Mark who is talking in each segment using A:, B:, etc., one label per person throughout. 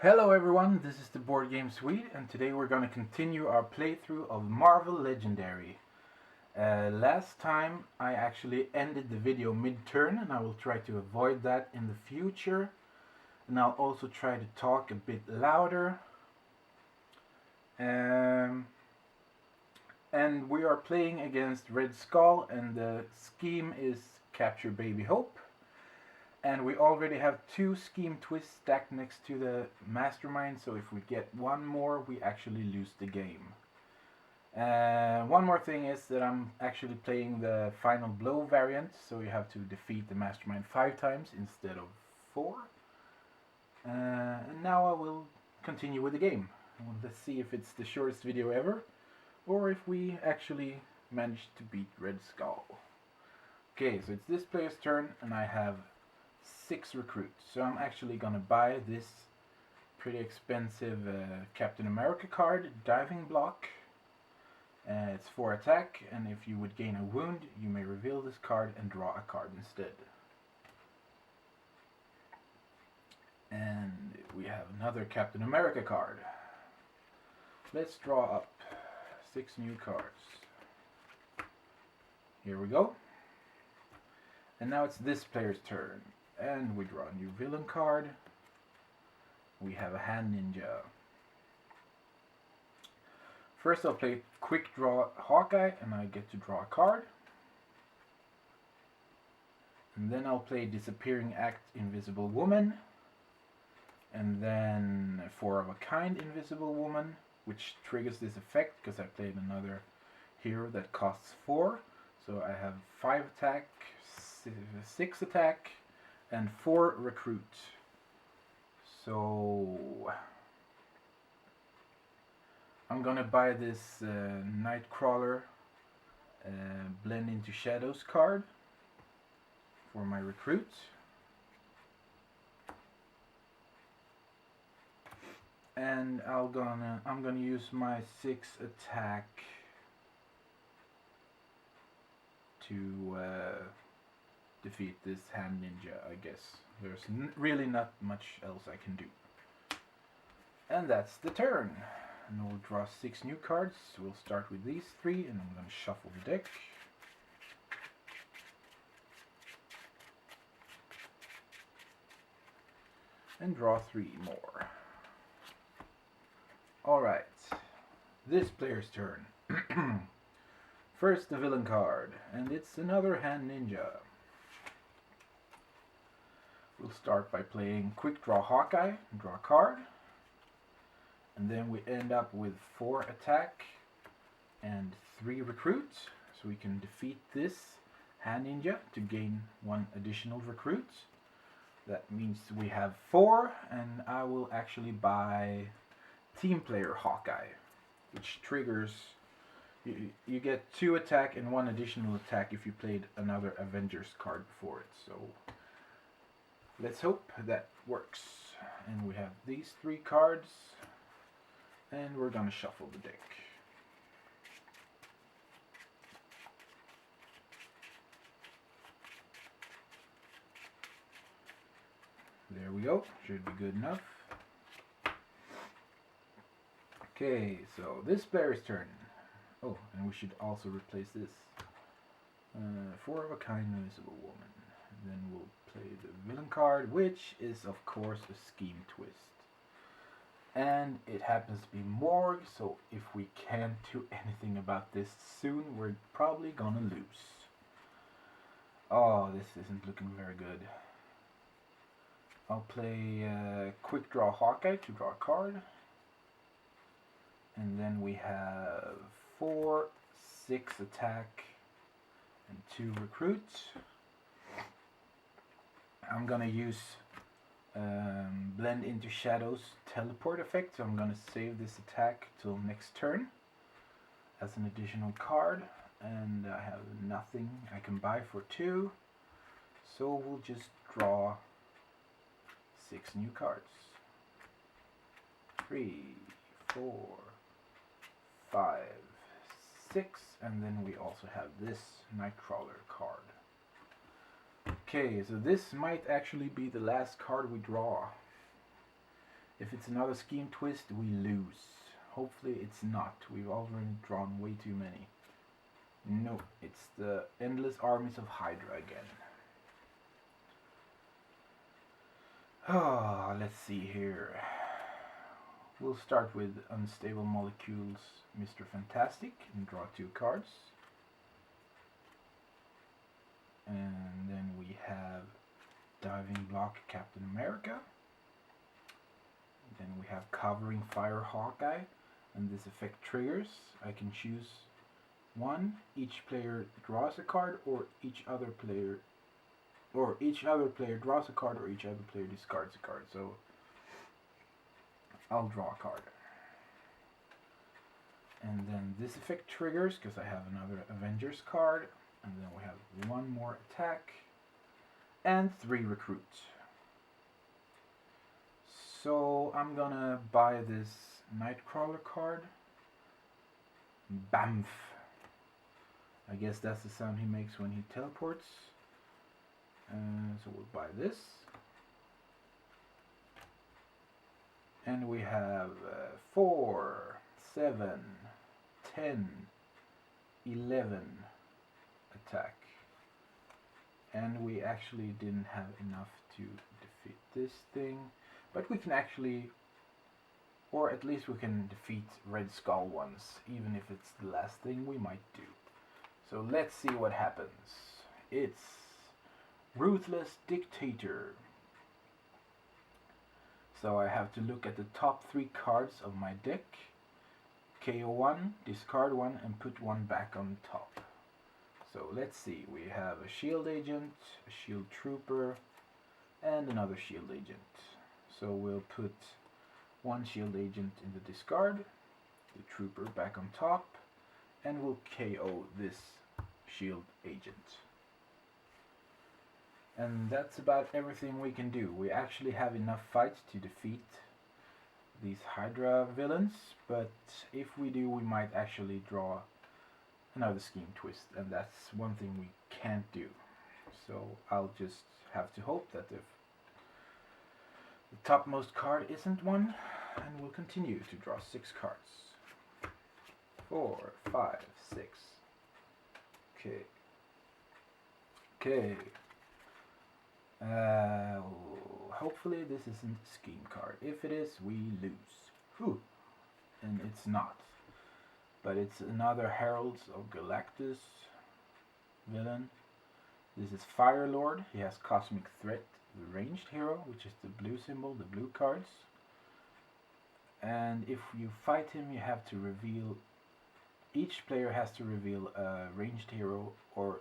A: Hello everyone, this is the BoardGameSwede, and today we're going to continue our playthrough of Marvel Legendary. Last time I actually ended the video mid-turn, and I will try to avoid that in the future. And I'll also try to talk a bit louder. And we are playing against Red Skull, and the scheme is Capture Baby Hope. And we already have 2 scheme twists stacked next to the mastermind, so if we get one more, we actually lose the game. One more thing is that I'm actually playing the Final Blow variant, so you have to defeat the mastermind 5 times instead of 4. And now I will continue with the game. Let's see if it's the shortest video ever, or if we actually manage to beat Red Skull. Okay, so it's this player's turn, and I have 6 recruits, so I'm actually gonna buy this pretty expensive Captain America card, Diving Block. It's 4 attack, and if you would gain a wound, you may reveal this card and draw a card instead. And we have another Captain America card. Let's draw up 6 new cards. Here we go. And now it's this player's turn. And we draw a new villain card. We have a hand ninja. First I'll play quick draw Hawkeye, and I get to draw a card. And then I'll play Disappearing Act Invisible Woman. And then 4 of a kind Invisible Woman, which triggers this effect because I played another hero that costs 4. So I have 5 attack, 6 attack, and 4 recruit. So I'm gonna buy this Nightcrawler Blend into Shadows card for my recruit. And I'm gonna use my 6 attack to defeat this hand ninja, I guess. There's really not much else I can do. And that's the turn. And we'll draw 6 new cards. We'll start with these 3, and I'm going to shuffle the deck. And draw 3 more. Alright, this player's turn. First the villain card, and it's another hand ninja. We'll start by playing quick draw Hawkeye, draw a card, and then we end up with 4 attack and 3 recruit, so we can defeat this hand ninja to gain 1 additional recruit. That means we have 4, and I will actually buy team player Hawkeye, which triggers you get 2 attack and 1 additional attack if you played another Avengers card before it. So let's hope that works. And we have these 3 cards, and we're gonna shuffle the deck. There we go, should be good enough. Okay, so this player's turn. Oh, and we should also replace this. 4 of a kind Invisible Woman. And then we'll play the villain card, which is of course a scheme twist. And it happens to be Morgue, so if we can't do anything about this soon, we're probably gonna lose. Oh, this isn't looking very good. I'll play quick draw Hawkeye to draw a card. And then we have 4, 6 attack, and 2 recruits. I'm gonna use Blend into Shadows teleport effect, so I'm gonna save this attack till next turn as an additional card. And I have nothing I can buy for 2, so we'll just draw 6 new cards. 3, 4, 5, 6, and then we also have this Nightcrawler card. Okay, so this might actually be the last card we draw. If it's another scheme twist, we lose. Hopefully it's not. We've already drawn way too many. No, it's the endless armies of Hydra again. Ah, let's see here. We'll start with Unstable Molecules, Mr. Fantastic, and draw 2 cards. And then we have Diving Block Captain America. Then we have Covering Fire Hawkeye, and this effect triggers. I can choose one. Each player draws a card, or each other player draws a card, or each other player discards a card. So I'll draw a card. And then this effect triggers because I have another Avengers card. And then we have 1 more attack and 3 recruits. So I'm gonna buy this Nightcrawler card. Bamf. I guess that's the sound he makes when he teleports. So we'll buy this. And we have 4, 7, 10, 11 attack. And we actually didn't have enough to defeat this thing. But we can actually, or at least we can defeat Red Skull once, even if it's the last thing we might do. So let's see what happens. It's Ruthless Dictator. So I have to look at the top 3 cards of my deck. KO 1, discard 1, and put 1 back on top. So let's see, we have a Shield Agent, a Shield Trooper, and another Shield Agent. So we'll put 1 Shield Agent in the discard, the Trooper back on top, and we'll KO this Shield Agent. And that's about everything we can do. We actually have enough fights to defeat these Hydra villains, but if we do, we might actually draw another scheme twist, and that's one thing we can't do. So I'll just have to hope that if the topmost card isn't one, and we'll continue to draw 6 cards. 4, 5, 6. Okay. Hopefully this isn't a scheme card. If it is, we lose. Whew. And it's not. But it's another Heralds of Galactus villain. This is Fire Lord. He has Cosmic Threat, the ranged hero, which is the blue symbol, the blue cards. And if you fight him, you have to reveal, each player has to reveal a ranged hero, or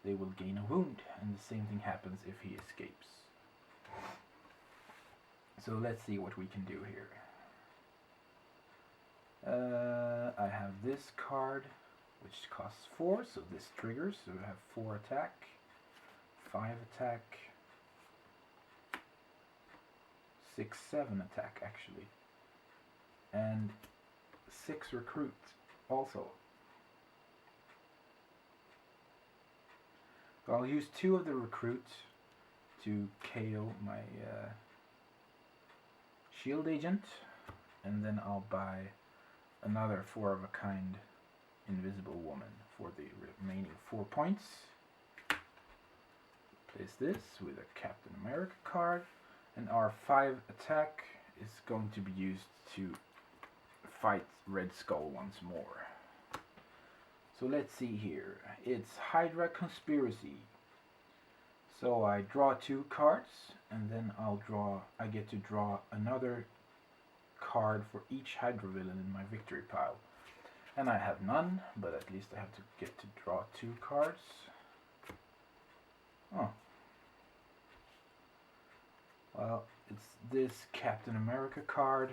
A: they will gain a wound, and the same thing happens if he escapes. So let's see what we can do here. I have this card, which costs 4, so this triggers, so we have 4 attack, 5 attack, 6, 7 attack actually, and 6 recruit also. So I'll use 2 of the recruits to KO my Shield Agent, and then I'll buy another 4 of a kind Invisible Woman for the remaining 4 points. Place this with a Captain America card, and our 5 attack is going to be used to fight Red Skull once more. So let's see here. It's Hydra Conspiracy. So I draw 2 cards, and then I get to draw another card for each Hydra villain in my victory pile. And I have none, but at least I have to get to draw 2 cards. Oh. Well, it's this Captain America card,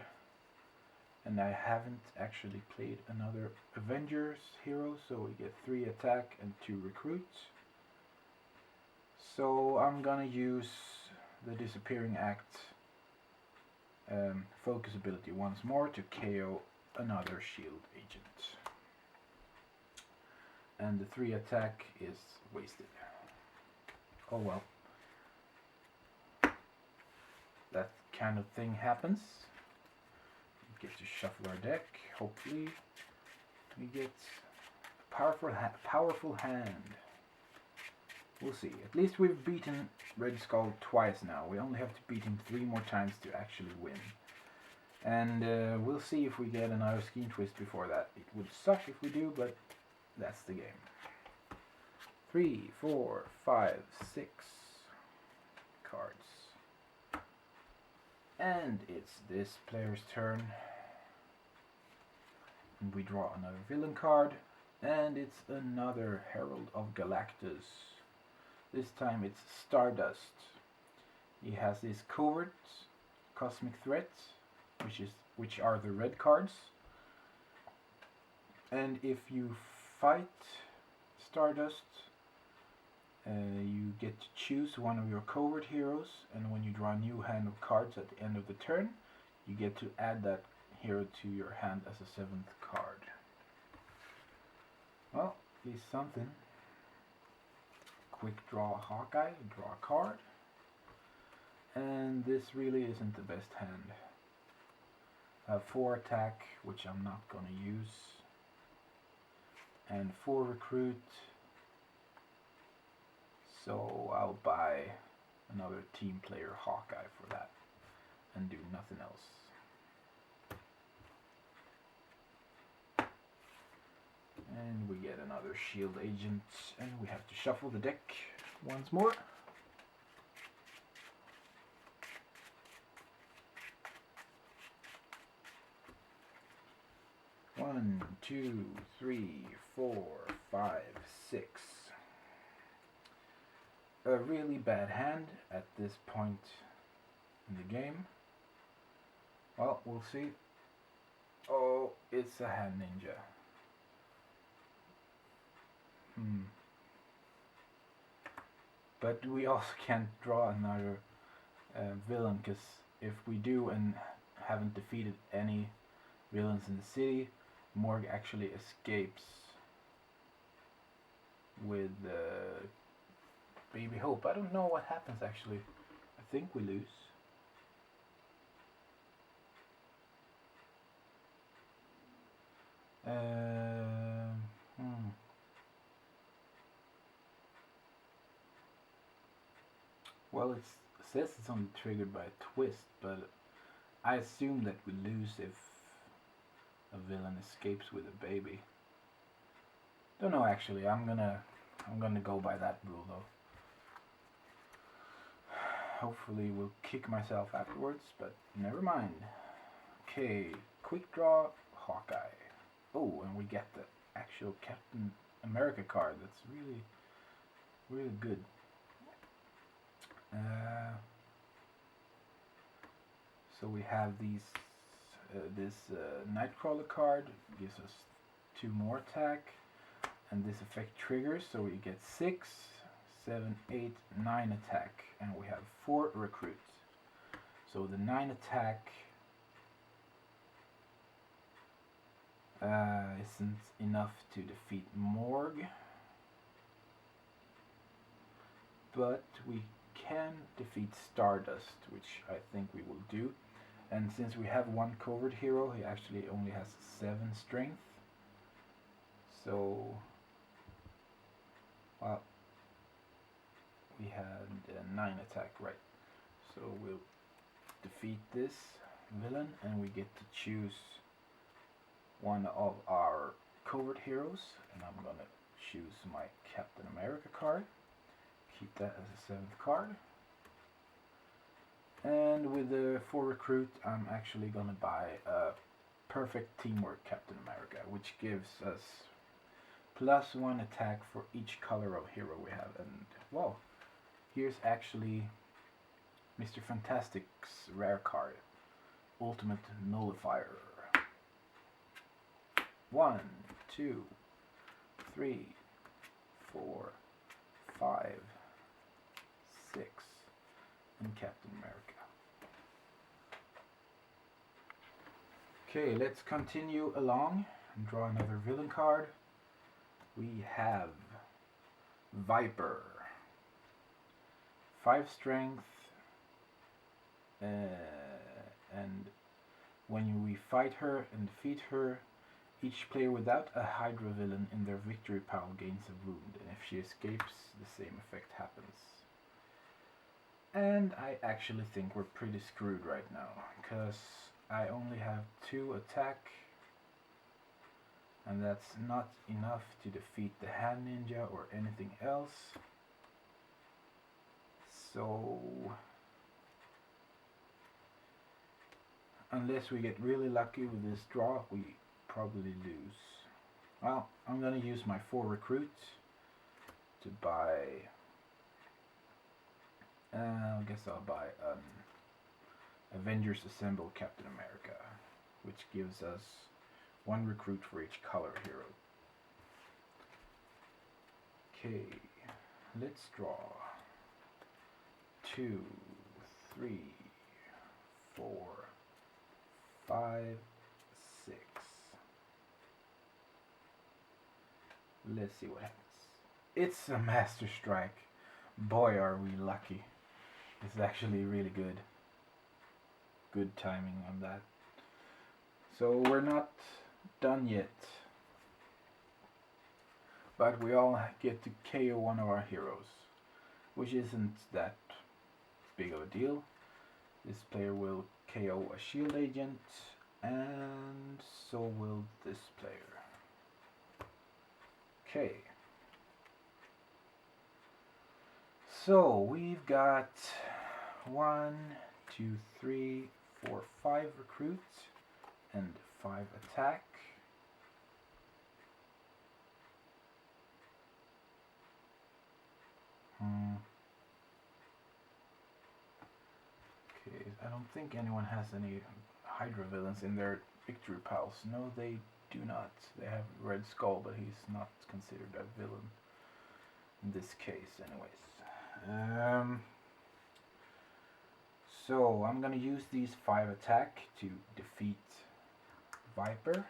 A: and I haven't actually played another Avengers hero, so we get 3 attack and 2 recruits. So I'm gonna use the Disappearing Act focus ability once more to KO another Shield Agent. And the 3 attack is wasted. Oh well. That kind of thing happens. We get to shuffle our deck. Hopefully we get a powerful hand. We'll see. At least we've beaten Red Skull twice now. We only have to beat him 3 more times to actually win. And we'll see if we get another Scheme Twist before that. It would suck if we do, but that's the game. 3, 4, 5, 6 cards. And it's this player's turn. And we draw another villain card. And it's another Herald of Galactus. This time it's Stardust. He has these covert cosmic threats, which are the red cards. And if you fight Stardust, you get to choose one of your covert heroes, and when you draw a new hand of cards at the end of the turn, you get to add that hero to your hand as a 7th card. Well, at least something. Quick draw Hawkeye, draw a card. And this really isn't the best hand. I have 4 attack, which I'm not gonna use. And 4 recruit. So I'll buy another team player Hawkeye for that. And do nothing else. And we get another shield agent, and we have to shuffle the deck once more. One, 2, 3, 4, 5, 6. A really bad hand at this point in the game. Well, we'll see. Oh, it's a hand ninja. But we also can't draw another villain, because if we do and haven't defeated any villains in the city, Morg actually escapes with Baby Hope. I don't know what happens actually. I think we lose. Well, it says it's only triggered by a twist, but I assume that we lose if a villain escapes with a baby. Don't know actually. I'm gonna go by that rule though. Hopefully we'll kick myself afterwards, but never mind. Okay, quick draw Hawkeye. Oh, and we get the actual Captain America card. That's really good. So we have this Nightcrawler card gives us 2 more attack, and this effect triggers, so we get 6, 7, 8, 9 attack, and we have 4 recruits. So the 9 attack isn't enough to defeat Morg, but we can defeat Stardust, which I think we will do. And since we have 1 covert hero, he actually only has 7 strength. So, well, we had 9 attack, right? So we'll defeat this villain, and we get to choose one of our covert heroes, and I'm gonna choose my Captain America card. Keep that as a 7th card. And with the 4 recruit, I'm actually gonna buy a perfect teamwork Captain America, which gives us +1 attack for each color of hero we have. And well, here's actually Mr. Fantastic's rare card, Ultimate Nullifier. 1, 2, 3, 4, 5, 6, and Captain America. Okay, let's continue along and draw another villain card. We have Viper. 5 strength, When we fight her and defeat her, each player without a Hydra villain in their victory pile gains a wound, and if she escapes, the same effect happens. And I actually think we're pretty screwed right now, because I only have 2 attack, and that's not enough to defeat the hand ninja or anything else. So unless we get really lucky with this draw, we probably lose. Well, I'm gonna use my 4 recruits to buy. I guess I'll buy Avengers Assemble Captain America, which gives us 1 recruit for each color hero. Okay, let's draw 2, 3, 4, 5, 6. Let's see what happens. It's a Master Strike. Boy, are we lucky. It's actually really good. Good timing on that. So we're not done yet. But we all get to KO one of our heroes, which isn't that big of a deal. This player will KO a shield agent, and so will this player. Okay. So we've got 1, 2, 3, 4, 5 recruits and 5 attack. Okay, I don't think anyone has any Hydra villains in their victory piles. No, they do not. They have Red Skull, but he's not considered a villain in this case anyways. So I'm gonna use these 5 attack to defeat Viper.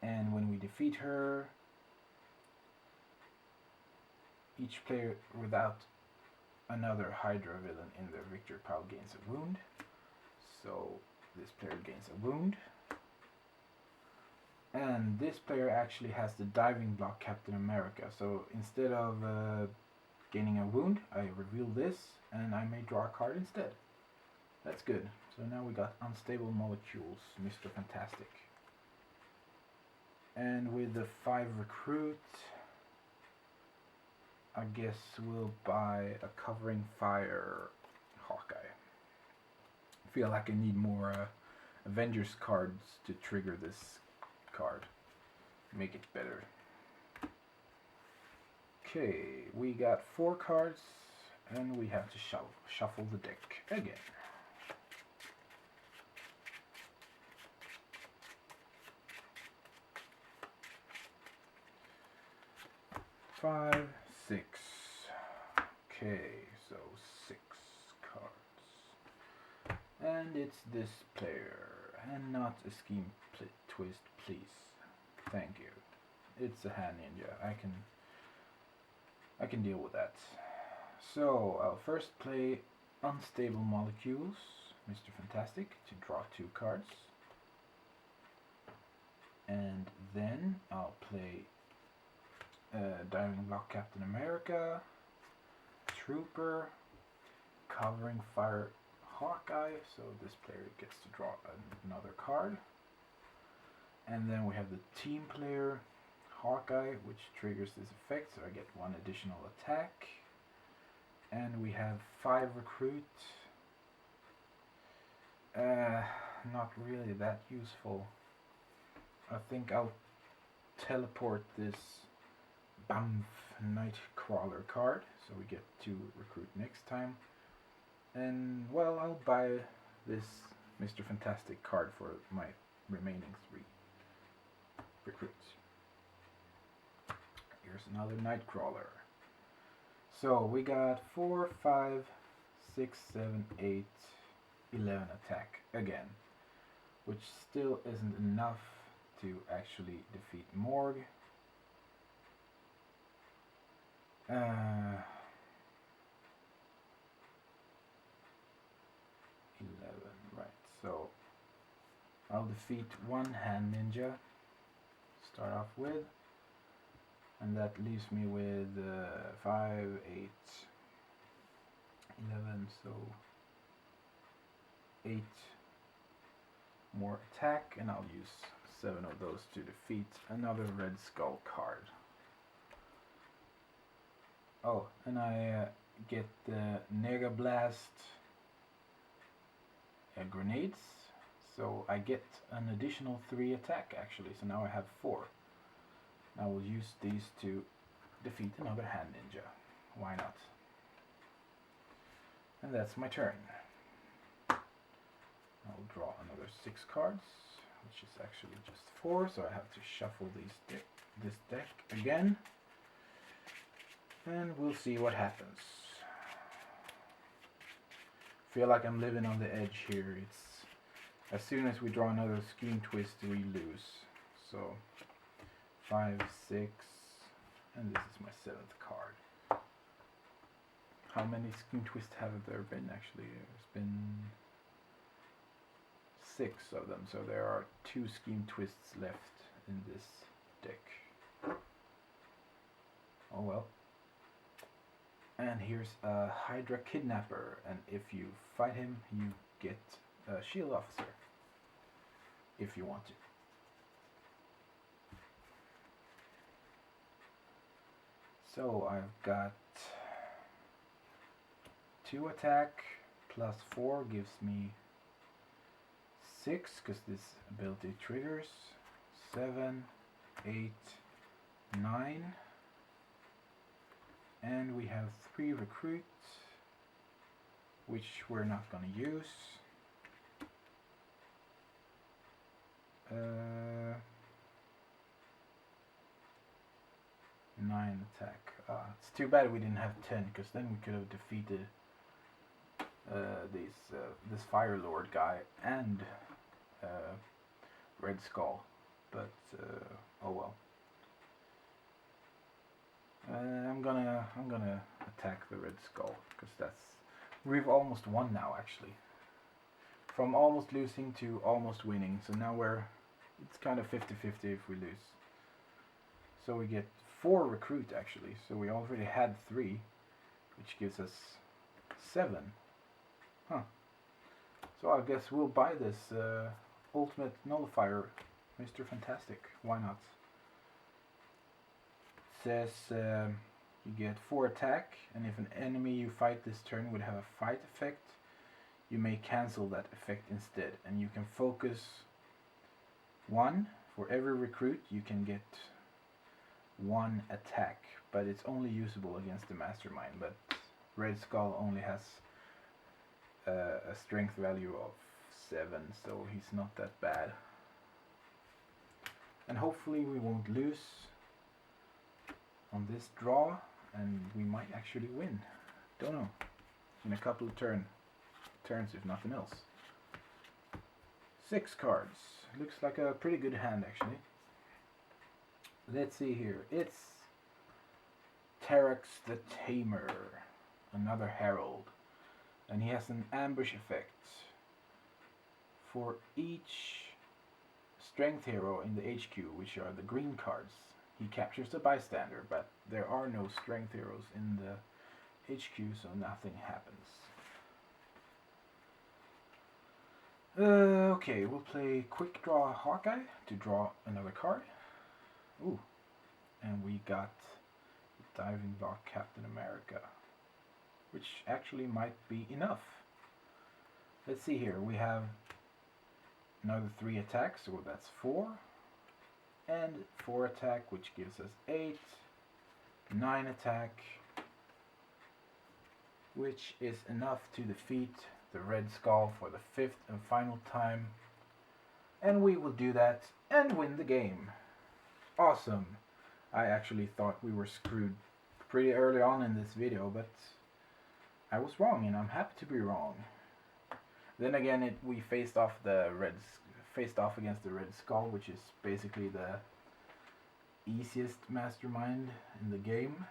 A: And when we defeat her, each player without another Hydra villain in their victory pile gains a wound. So this player gains a wound. And this player actually has the diving block Captain America. So instead of gaining a wound, I reveal this and I may draw a card instead. That's good. So now we got Unstable Molecules, Mr. Fantastic. And with the 5 recruit, I guess we'll buy a Covering Fire Hawkeye. I feel like I need more Avengers cards to trigger this card. Make it better. Okay, we got 4 cards and we have to shuffle the deck again. Five, 6. Okay, so 6 cards. And it's this player, and not a scheme twist, please. Thank you. It's a hand ninja. I can deal with that. So I'll first play Unstable Molecules, Mr. Fantastic, to draw 2 cards. And then I'll play Diving Block Captain America, Trooper, Covering Fire Hawkeye, so this player gets to draw another card. And then we have the team player, Hawkeye, which triggers this effect, so I get 1 additional attack. And we have 5 recruit. Not really that useful. I think I'll teleport this Bamf Nightcrawler card, so we get 2 recruit next time. And well, I'll buy this Mr. Fantastic card for my remaining 3 recruits. Here's another Nightcrawler. So we got 4, 5, 6, 7, 8, 11 attack again, which still isn't enough to actually defeat Morg. 11, right. So I'll defeat one hand ninja, start off with, and that leaves me with 5, 8, 11, so 8 more attack, and I'll use 7 of those to defeat another Red Skull card. Oh, and I get the Nega Blast grenades, so I get an additional 3 attack actually, so now I have 4. I will use these to defeat another hand ninja. Why not? And that's my turn. I'll draw another 6 cards, which is actually just 4, so I have to shuffle this deck again. And we'll see what happens. Feel like I'm living on the edge here. It's as soon as we draw another scheme twist, we lose. So 5, 6, and this is my 7th card. How many scheme twists have there been actually? There's been 6 of them, so there are 2 scheme twists left in this deck. Oh well. And here's a Hydra Kidnapper, and if you fight him, you get a Shield Officer, if you want to. So I've got 2 attack, plus 4 gives me 6, because this ability triggers, 7, 8, 9. And we have 3 recruits, which we're not going to use. 9 attack. It's too bad we didn't have 10, because then we could have defeated this Fire Lord guy and Red Skull. But oh well. I'm gonna attack the Red Skull, because we've almost won now actually. From almost losing to almost winning, so now it's kind of 50-50 if we lose. So we get 4 recruit actually, so we already had 3, which gives us 7. Huh. So I guess we'll buy this Ultimate Nullifier, Mr. Fantastic. Why not? Says you get 4 attack, and if an enemy you fight this turn would have a fight effect, you may cancel that effect instead, and you can focus 1. For every recruit you can get 1 attack, but it's only usable against the Mastermind. But Red Skull only has a strength value of 7, so he's not that bad, and hopefully we won't lose on this draw, and we might actually win. Don't know. In a couple of turns, if nothing else. 6 cards. Looks like a pretty good hand actually. Let's see here. It's Terex the Tamer, another Herald, and he has an ambush effect. For each strength hero in the HQ, which are the green cards, he captures a bystander, but there are no strength heroes in the HQ, so nothing happens. Okay, we'll play Quick Draw Hawkeye to draw another card. Ooh, and we got Diving Block Captain America, which actually might be enough. Let's see here, we have another 3 attacks, so that's 4. And 4 attack, which gives us 8, 9 attack, which is enough to defeat the Red Skull for the 5th and final time. And we will do that and win the game. Awesome! I actually thought we were screwed pretty early on in this video, but I was wrong, and I'm happy to be wrong. Then again, we faced off against the Red Skull, which is basically the easiest mastermind in the game,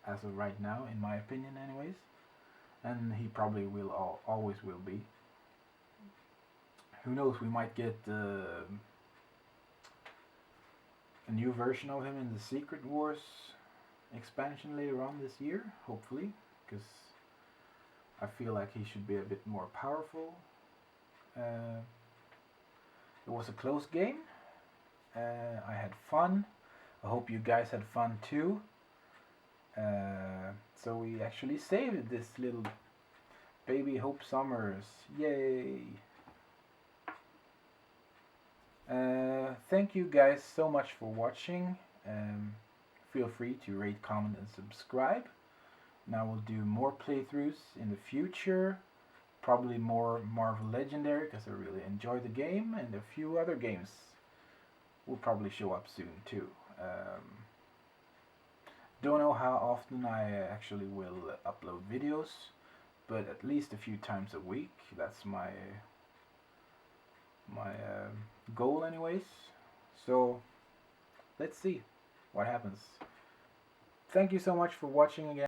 A: as of right now, in my opinion anyways. And he probably will always will be. who knows, we might get a new version of him in the Secret Wars expansion later on this year, hopefully, because I feel like he should be a bit more powerful. It was a close game. I had fun. I hope you guys had fun too. So we actually saved this little baby Hope Summers. Yay! Thank you guys so much for watching. Feel free to rate, comment and subscribe. Now we'll do more playthroughs in the future. Probably more Marvel Legendary because I really enjoy the game, and a few other games will probably show up soon too. Don't know how often I actually will upload videos, but at least a few times a week. That's my goal anyways. So let's see what happens. Thank you so much for watching again.